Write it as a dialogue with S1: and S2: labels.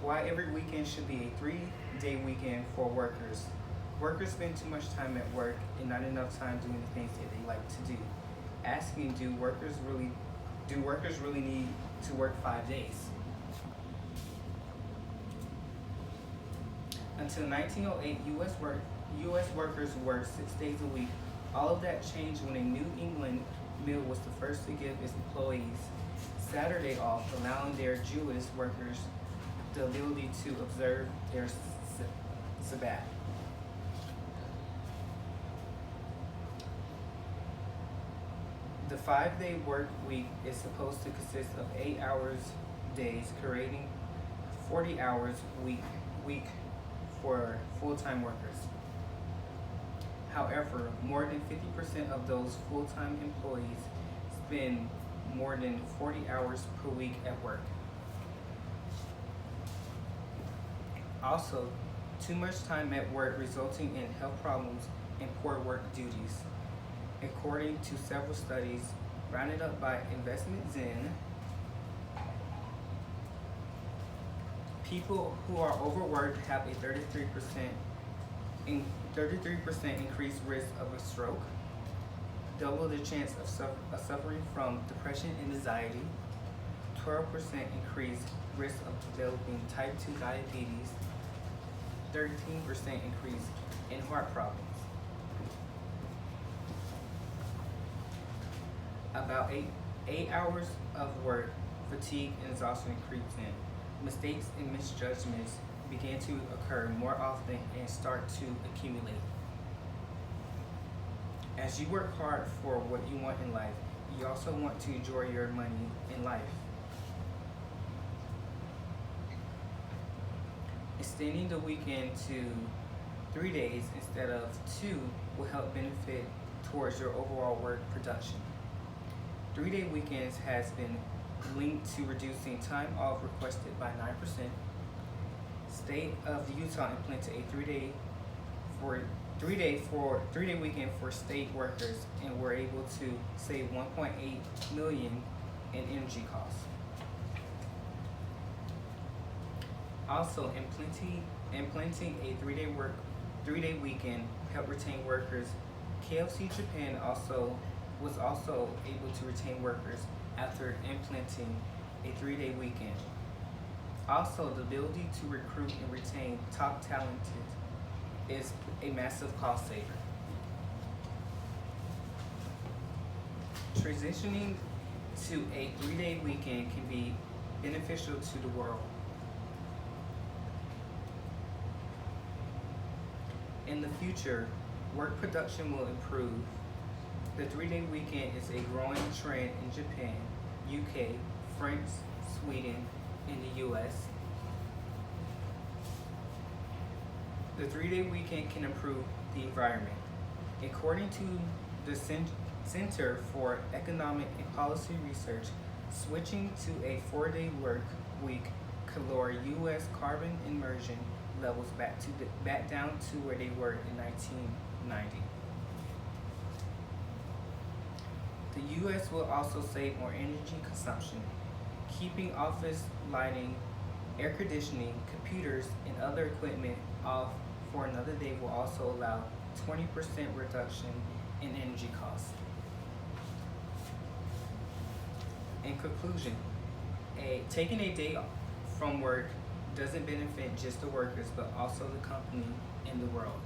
S1: Why every weekend should be a 3-day weekend for workers. Workers spend too much time at work and not enough time doing the things that they like to do. Asking, do workers really need to work 5 days? Until 1908, U.S. workers worked 6 days a week. All of that changed when a New England mill was the first to give its employees Saturday off, allowing their Jewish workers the ability to observe their Sabbath. The 5-day work week is supposed to consist of 8 hours days, creating 40 hours week for full-time workers. However, more than 50% of those full-time employees spend more than 40 hours per week at work. Also, too much time at work resulting in health problems and poor work duties. According to several studies rounded up by Investment Zen, people who are overworked have a 33% increased risk of a stroke, double the chance of suffering from depression and anxiety, 12% increased risk of developing type 2 diabetes, 13% increase in heart problems. About 8 hours of work, fatigue and exhaustion creeps in. Mistakes and misjudgments begin to occur more often and start to accumulate. As you work hard for what you want in life, you also want to enjoy your money in life. Extending the weekend to 3 days instead of 2 will help benefit towards your overall work production. 3-day weekends has been linked to reducing time off requested by 9%. State of Utah implemented a 3-day weekend for state workers and were able to save $1.8 million in energy costs. Also, implementing a 3-day weekend helped retain workers. KFC Japan was also able to retain workers after implementing a 3-day weekend. Also, the ability to recruit and retain top talent is a massive cost saver. Transitioning to a 3-day weekend can be beneficial to the world. In the future, work production will improve. The 3-day weekend is a growing trend in Japan, UK, France, Sweden, and the US. The 3-day weekend can improve the environment. According to the Center for Economic and Policy Research, switching to a 4-day work week could lower US carbon emission levels back down to where they were in 1990. The US will also save more energy consumption. Keeping office lighting, air conditioning, computers, and other equipment off for another day will also allow 20% reduction in energy costs. In conclusion, taking a day from work doesn't benefit just the workers, but also the company and the world.